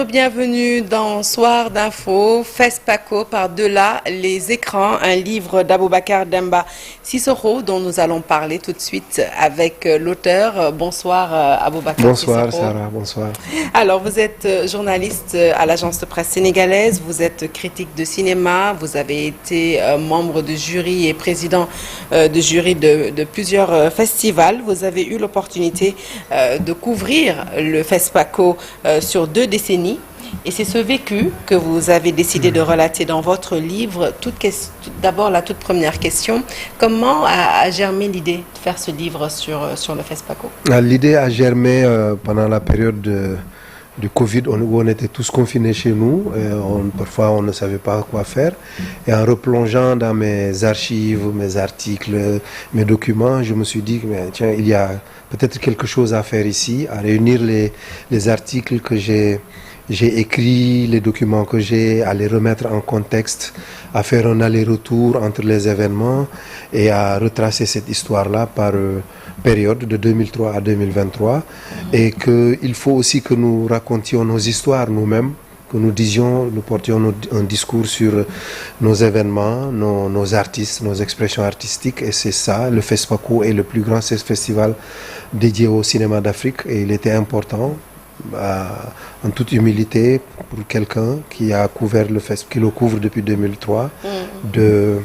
bienvenue dans Soir d'Info, FESPACO par-delà les écrans, un livre d'Aboubacar Demba Sissoko dont nous allons parler tout de suite avec l'auteur. Bonsoir Aboubacar Bonsoir Sissoko. Sarah, bonsoir. Alors vous êtes journaliste à l'agence de presse sénégalaise, vous êtes critique de cinéma, vous avez été membre de jury et président de jury de plusieurs festivals. Vous avez eu l'opportunité de couvrir le FESPACO sur 2 décennies. Et c'est ce vécu que vous avez décidé de relater dans votre livre. D'abord, la toute première question. Comment a germé l'idée de faire ce livre sur le FESPACO? L'idée a germé pendant la période du Covid où on était tous confinés chez nous. Et parfois, on ne savait pas quoi faire. Et en replongeant dans mes archives, mes articles, mes documents, je me suis dit, tiens, il y a peut-être quelque chose à faire ici, à réunir les articles que j'ai écrits, les documents que j'ai, à les remettre en contexte, à faire un aller-retour entre les événements et à retracer cette histoire-là par période de 2003 à 2023. Et qu'il faut aussi que nous racontions nos histoires nous-mêmes, que nous portions un discours sur nos événements, nos artistes, nos expressions artistiques. Et c'est ça, le FESPACO est le plus grand festival dédié au cinéma d'Afrique. Et il était important, en toute humilité, pour quelqu'un qui a couvert qui le couvre depuis 2003, de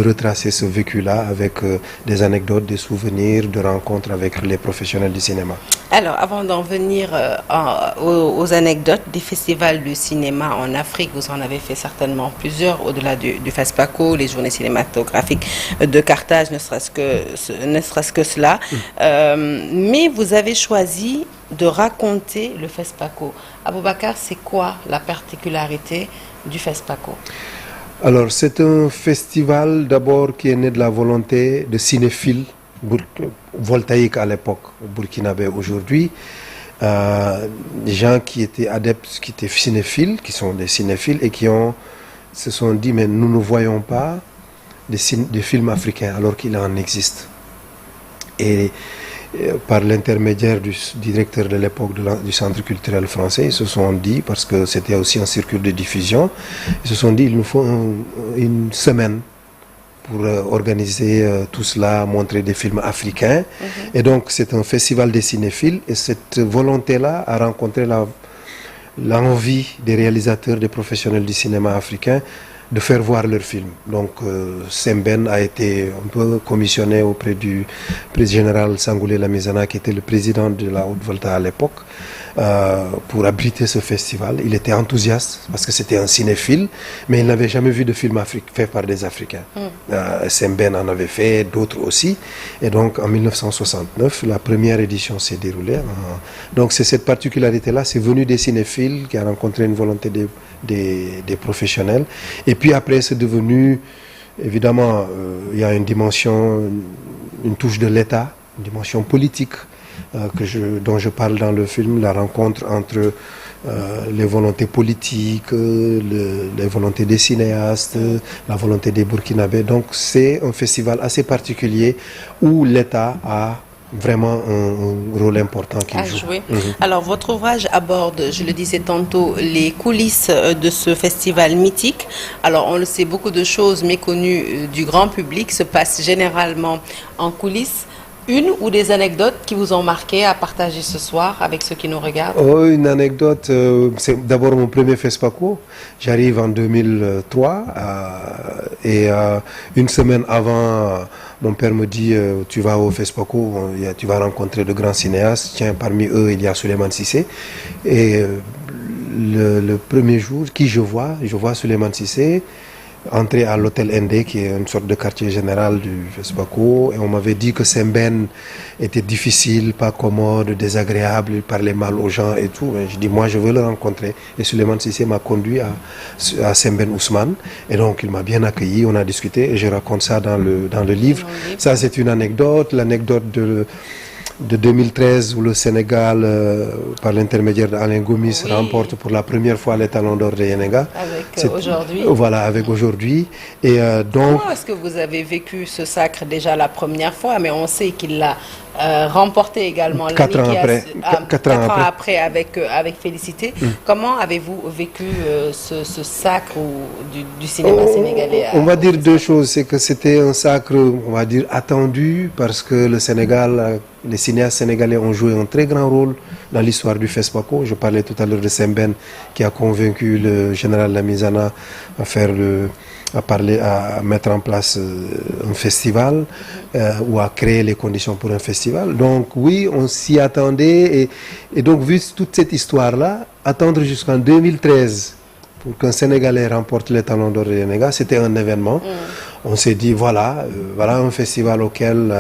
retracer ce vécu-là avec des anecdotes, des souvenirs, de rencontres avec les professionnels du cinéma. Alors, avant d'en venir aux anecdotes des festivals de cinéma en Afrique, vous en avez fait certainement plusieurs, au-delà du FESPACO, les journées cinématographiques de Carthage, ne serait-ce que cela. Mais vous avez choisi de raconter le FESPACO. Aboubacar, c'est quoi la particularité du FESPACO? Alors, c'est un festival d'abord qui est né de la volonté de cinéphiles, voltaïques à l'époque, burkinabé aujourd'hui, des gens qui étaient adeptes, qui étaient cinéphiles, qui sont des cinéphiles et qui se sont dit, mais nous ne voyons pas des films africains alors qu'il en existe. Et par l'intermédiaire du directeur de l'époque du Centre culturel français, ils se sont dit, parce que c'était aussi un circuit de diffusion, ils se sont dit, il nous faut une semaine pour organiser tout cela, montrer des films africains. Et donc c'est un festival des cinéphiles, et cette volonté-là a rencontré l'envie des réalisateurs, des professionnels du cinéma africain de faire voir leurs films. Donc Semben a été un peu commissionné auprès du président général Sangoulé Lamizana, qui était le président de la Haute-Volta à l'époque, pour abriter ce festival. Il était enthousiaste parce que c'était un cinéphile, mais il n'avait jamais vu de film fait par des Africains. Semben en avait fait, d'autres aussi. Et donc en 1969, la première édition s'est déroulée. Donc c'est cette particularité-là, c'est venu des cinéphiles qui a rencontré une volonté des professionnels. Et puis après, c'est devenu, évidemment, il y a une dimension, une touche de l'État, une dimension politique dont je parle dans le film, la rencontre entre les volontés politiques, les volontés des cinéastes, la volonté des Burkinabés. Donc c'est un festival assez particulier où l'État a vraiment un rôle important qu'il joue. Alors votre ouvrage aborde, je le disais tantôt, les coulisses de ce festival mythique. Alors on le sait, beaucoup de choses méconnues du grand public se passent généralement en coulisses. Une ou des anecdotes qui vous ont marqué à partager ce soir avec ceux qui nous regardent? Une anecdote, c'est d'abord mon premier FESPACO. J'arrive en 2003 et une semaine avant, mon père me dit tu vas au FESPACO, tu vas rencontrer de grands cinéastes. Tiens, parmi eux, il y a Souleymane Cissé. Et le premier jour, je vois Souleymane Cissé entrer à l'hôtel ND, qui est une sorte de quartier général du FESPACO, et on m'avait dit que Semben était difficile, pas commode, désagréable, il parlait mal aux gens et tout. Et je dis, moi je veux le rencontrer. Et Souleymane Cissé m'a conduit à Semben Ousmane, et donc il m'a bien accueilli, on a discuté, et je raconte ça dans le livre. Ça c'est une anecdote. L'anecdote de 2013 où le Sénégal, par l'intermédiaire d'Alain Gomis, remporte pour la première fois les Talons d'Or de Yenega. Avec aujourd'hui. Voilà, avec aujourd'hui. Et donc. Comment est-ce que vous avez vécu ce sacre déjà la première fois, mais on sait qu'il l'a remporté également 4 ans après. 4 ans après avec Félicité. Comment avez-vous vécu ce sacre du cinéma sénégalais? On va dire deux choses. C'est que c'était un sacre, on va dire, attendu parce que le Sénégal, les cinéastes sénégalais ont joué un très grand rôle dans l'histoire du FESPACO. Je parlais tout à l'heure de Semben qui a convaincu le général Lamizana à mettre en place un festival ou à créer les conditions pour un festival. Donc oui, on s'y attendait et donc vu toute cette histoire-là, attendre jusqu'en 2013 pour qu'un Sénégalais remporte les Talons d'Or de Yenega, c'était un événement. On s'est dit voilà un festival auquel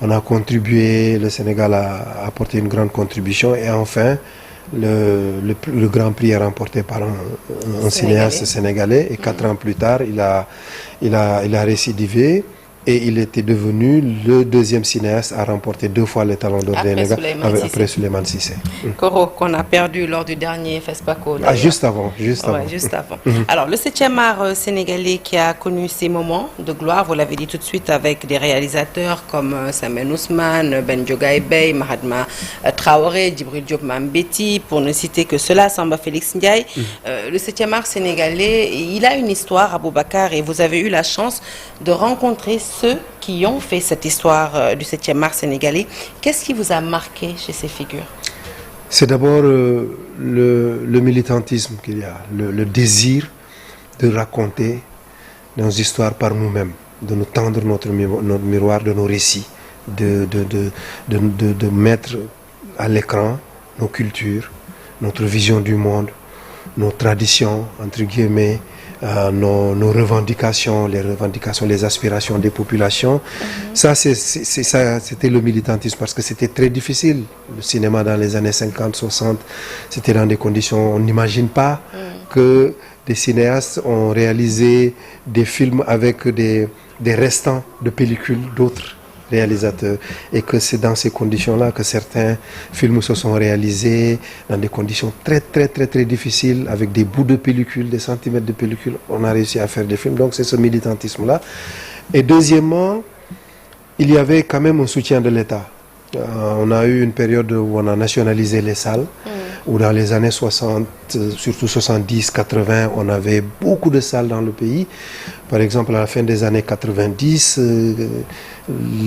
on a contribué, le Sénégal a apporté une grande contribution et enfin le Grand Prix est remporté par un cinéaste sénégalais et 4 ans plus tard il a récidivé et il était devenu le deuxième cinéaste à remporter 2 fois les Talons d'Or de Yenega après Souleymane Cissé. Koro, qu'on a perdu lors du dernier FESPACO. Juste avant. Alors le 7e art sénégalais qui a connu ces moments de gloire, vous l'avez dit tout de suite, avec des réalisateurs comme Samuel Ousmane, Ben Diogaye Bey, Mahatma Traoré, Djibril Diop Mambéty, pour ne citer que cela, Samba Félix Ndiaye. Le 7e art sénégalais, il a une histoire, Aboubacar, et vous avez eu la chance de rencontrer ceux qui ont fait cette histoire du 7e art sénégalais. Qu'est-ce qui vous a marqué chez ces figures? C'est d'abord le militantisme qu'il y a, le désir de raconter nos histoires par nous-mêmes, de nous tendre notre miroir de nos récits, de mettre à l'écran nos cultures, notre vision du monde, nos traditions, entre guillemets, nos revendications, les aspirations des populations. Ça, c'était le militantisme parce que c'était très difficile. Le cinéma dans les années 50, 60, c'était dans des conditions, on n'imagine pas que des cinéastes ont réalisé des films avec des restants de pellicules d'autres réalisateurs et que c'est dans ces conditions-là que certains films se sont réalisés dans des conditions très très très très difficiles avec des bouts de pellicule, des centimètres de pellicule. On a réussi à faire des films, donc c'est ce militantisme-là. Et deuxièmement, il y avait quand même un soutien de l'État. On a eu une période où on a nationalisé les salles, où dans les années 60, surtout 70, 80, on avait beaucoup de salles dans le pays. Par exemple, à la fin des années 90,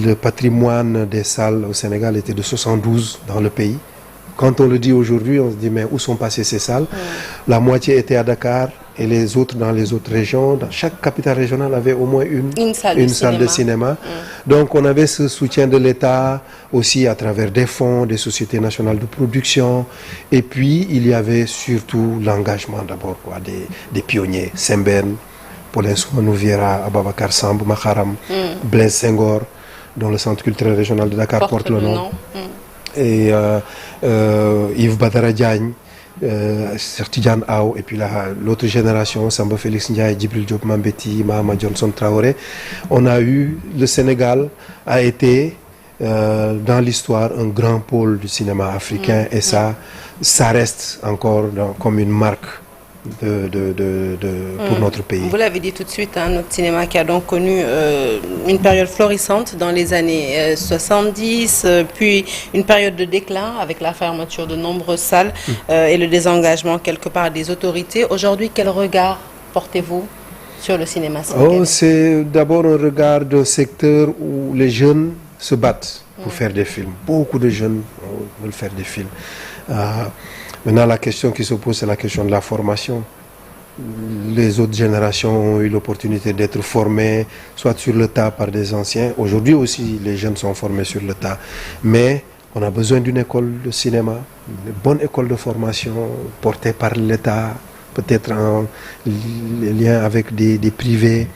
le patrimoine des salles au Sénégal était de 72 dans le pays. Quand on le dit aujourd'hui, on se dit mais où sont passées ces salles? La moitié était à Dakar et les autres dans les autres régions. Dans chaque capitale régionale avait au moins une salle de cinéma. Donc on avait ce soutien de l'État aussi à travers des fonds, des sociétés nationales de production. Et puis il y avait surtout l'engagement d'abord des pionniers, Semben, Paulin Soumanou Vieira, Ababakar Samb, Makharam, Blaise Senghor, dont le centre culturel régional de Dakar porte le nom. Et Yves Badara Diagne, Tidiane Aw, et puis l'autre génération, Samba Félix Ndiaye, Djibril Diop Mambéty, Mahama Johnson Traoré. Le Sénégal a été dans l'histoire un grand pôle du cinéma africain et ça reste encore comme une marque pour notre pays. Vous l'avez dit tout de suite, notre cinéma qui a donc connu une période florissante dans les années 70, puis une période de déclin avec la fermeture de nombreuses salles et le désengagement quelque part des autorités. Aujourd'hui, quel regard portez-vous sur le cinéma sénégalais? C'est d'abord un regard d'un secteur où les jeunes se battent pour faire des films. Beaucoup de jeunes veulent faire des films. Maintenant, la question qui se pose, c'est la question de la formation. Les autres générations ont eu l'opportunité d'être formées, soit sur le tas par des anciens. Aujourd'hui aussi, les jeunes sont formés sur le tas. Mais on a besoin d'une école de cinéma, une bonne école de formation portée par l'État, peut-être en lien avec des privés.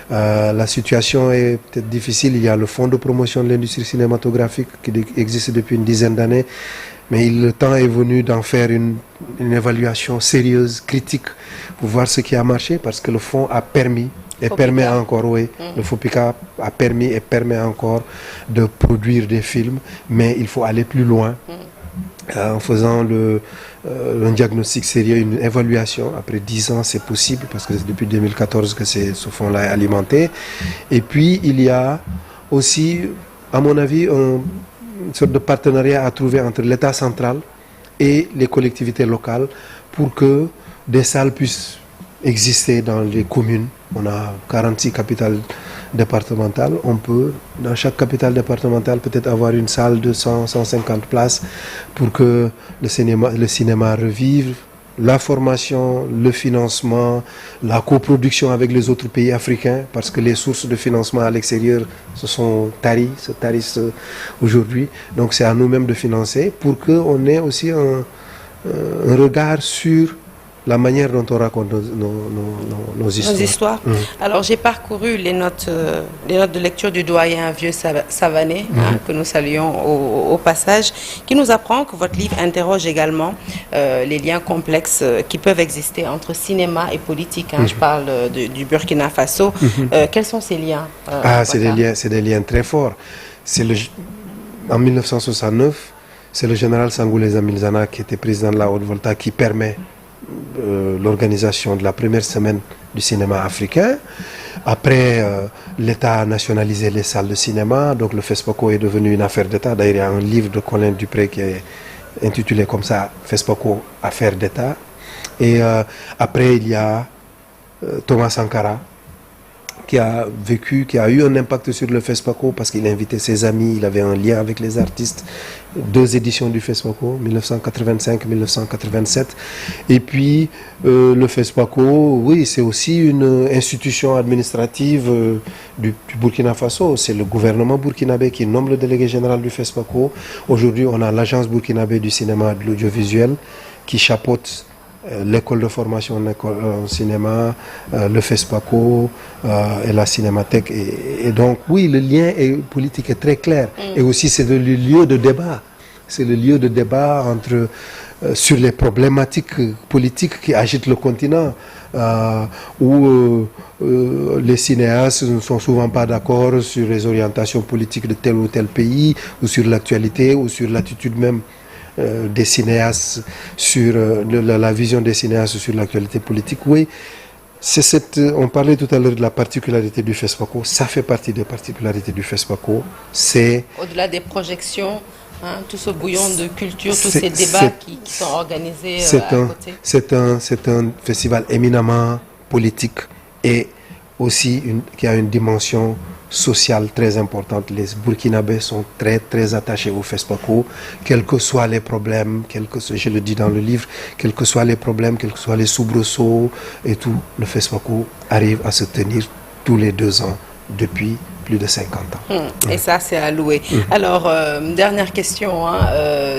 La situation est peut-être difficile. Il y a le fonds de promotion de l'industrie cinématographique qui existe depuis une dizaine d'années. Mais le temps est venu d'en faire une évaluation sérieuse, critique, pour voir ce qui a marché, parce que le fonds a permis et permet encore, oui, le FOPICA a permis et permet encore de produire des films, mais il faut aller plus loin. En faisant un diagnostic sérieux, une évaluation. Après 10 ans, c'est possible parce que c'est depuis 2014 que ce fonds-là est alimenté. Et puis, il y a aussi, à mon avis, une sorte de partenariat à trouver entre l'État central et les collectivités locales pour que des salles puissent exister dans les communes. On a 46 capitales départementale, on peut, dans chaque capitale départementale, peut-être avoir une salle de 100, 150 places pour que le cinéma revive. La formation, le financement, la coproduction avec les autres pays africains, parce que les sources de financement à l'extérieur se tarissent aujourd'hui. Donc c'est à nous-mêmes de financer pour qu'on ait aussi un regard sur la manière dont on raconte nos histoires. Alors, j'ai parcouru les notes de lecture du doyen Vieux Savané, que nous saluons au passage, qui nous apprend que votre livre interroge également les liens complexes qui peuvent exister entre cinéma et politique. Je parle du Burkina Faso. Quels sont ces liens c'est des liens très forts. En 1969, c'est le général Sangoulé Zamilzana, qui était président de la Haute-Volta, qui permet l'organisation de la première semaine du cinéma africain. Après, l'État a nationalisé les salles de cinéma, donc le FESPACO est devenu une affaire d'État. D'ailleurs, il y a un livre de Colin Dupré qui est intitulé comme ça, FESPACO, affaire d'État. Et après, il y a Thomas Sankara, qui a eu un impact sur le FESPACO parce qu'il invitait ses amis, il avait un lien avec les artistes. 2 éditions du FESPACO, 1985-1987. Et puis, le FESPACO, oui, c'est aussi une institution administrative du Burkina Faso. C'est le gouvernement burkinabé qui nomme le délégué général du FESPACO. Aujourd'hui, on a l'agence burkinabé du cinéma et de l'audiovisuel qui chapeaute l'école de formation en cinéma, le FESPACO et la Cinémathèque. Et donc, oui, le lien politique est très clair. Et aussi, c'est le lieu de débat. C'est le lieu de débat sur les problématiques politiques qui agitent le continent, où les cinéastes ne sont souvent pas d'accord sur les orientations politiques de tel ou tel pays, ou sur l'actualité, ou sur l'attitude même des cinéastes sur la vision des cinéastes sur l'actualité politique. Oui, on parlait tout à l'heure de la particularité du FESPACO, ça fait partie des particularités du FESPACO. C'est au-delà des projections, tout ce bouillon de culture, tous ces débats qui sont organisés à côté. C'est un festival éminemment politique et aussi qui a une dimension sociale très importante. Les Burkinabés sont très très attachés au FESPACO, quels que soient les problèmes, je le dis dans le livre, quels que soient les problèmes, quels que soient les soubresauts et tout, le FESPACO arrive à se tenir tous les 2 ans depuis plus de 50 ans. Et ça, c'est à louer. Alors, dernière question.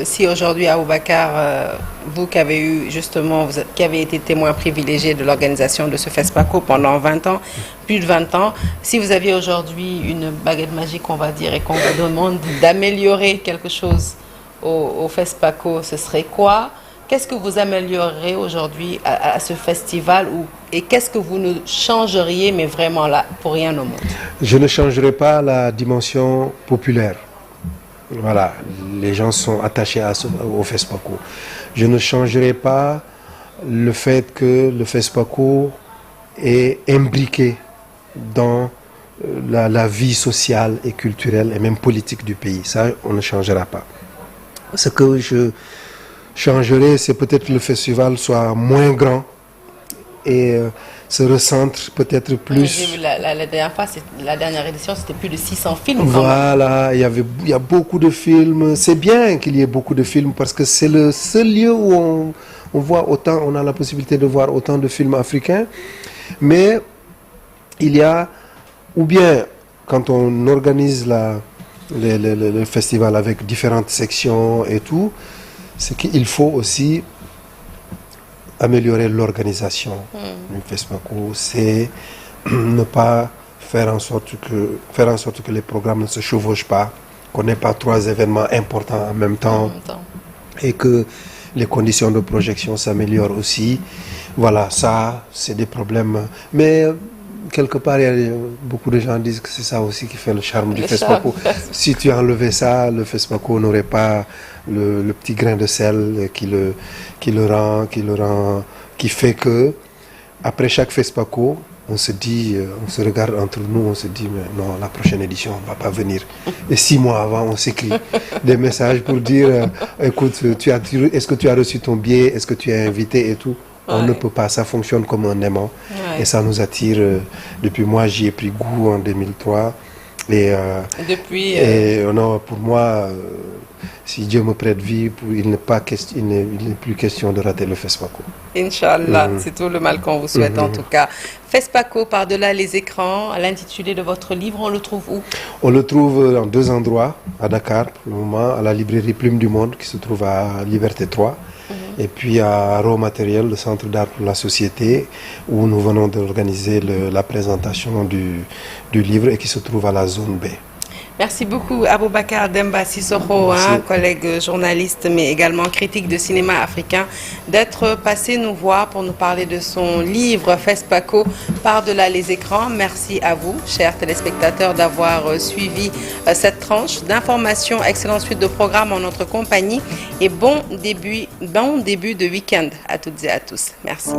Si aujourd'hui, Aboubacar, vous qui avez eu justement, qui avez été témoin privilégié de l'organisation de ce FESPACO pendant 20 ans, plus de 20 ans, si vous aviez aujourd'hui une baguette magique, on va dire, et qu'on vous demande d'améliorer quelque chose au FESPACO, ce serait quoi? Qu'est-ce que vous améliorerez aujourd'hui à ce festival et qu'est-ce que vous ne changeriez, mais vraiment là, pour rien au monde? Je ne changerai pas la dimension populaire. Voilà, les gens sont attachés au FESPACO. Je ne changerai pas le fait que le FESPACO est imbriqué dans la vie sociale et culturelle et même politique du pays. Ça, on ne changera pas. Ce que je changerait, c'est peut-être que le festival soit moins grand et se recentre peut-être plus. J'ai vu la dernière fois, la dernière édition, c'était plus de 600 films. Voilà, il y a beaucoup de films. C'est bien qu'il y ait beaucoup de films parce que c'est le seul lieu où on voit autant, on a la possibilité de voir autant de films africains. Mais il y a, ou bien quand on organise le festival avec différentes sections et tout, c'est qu'il faut aussi améliorer l'organisation du FESPACO. C'est ne pas faire en sorte que les programmes ne se chevauchent pas, qu'on n'ait pas 3 événements importants en même temps et que les conditions de projection s'améliorent aussi. Voilà, ça, c'est des problèmes. Mais quelque part, beaucoup de gens disent que c'est ça aussi qui fait le charme du Le FESPACO. charme. Si tu enlevais ça, le FESPACO n'aurait pas le petit grain de sel qui fait que après chaque FESPACO, on se dit, on se regarde entre nous, on se dit, mais non, la prochaine édition, on ne va pas venir. Et 6 mois avant, on s'écrit des messages pour dire, écoute, est-ce que tu as reçu ton billet, est-ce que tu es invité et tout. On ne peut pas, ça fonctionne comme un aimant. Et ça nous attire. Depuis moi, j'y ai pris goût en 2003. Et, non, pour moi, si Dieu me prête vie, il n'est plus question de rater le FESPACO. Inch'Allah, c'est tout le mal qu'on vous souhaite en tout cas. FESPACO, par-delà les écrans, l'intitulé de votre livre, on le trouve où? On le trouve dans 2 endroits, à Dakar, pour le moment, à la librairie Plume du Monde, qui se trouve à Liberté 3. Et puis à Raw Matériel, le Centre d'art pour la société, où nous venons d'organiser la présentation du livre et qui se trouve à la zone B. Merci beaucoup Aboubacar Demba Sissoko, collègue journaliste mais également critique de cinéma africain, d'être passé nous voir pour nous parler de son livre FESPACO, par-delà les écrans. Merci à vous, chers téléspectateurs, d'avoir suivi cette tranche d'informations. Excellente suite de programme en notre compagnie et bon début de week-end à toutes et à tous. Merci.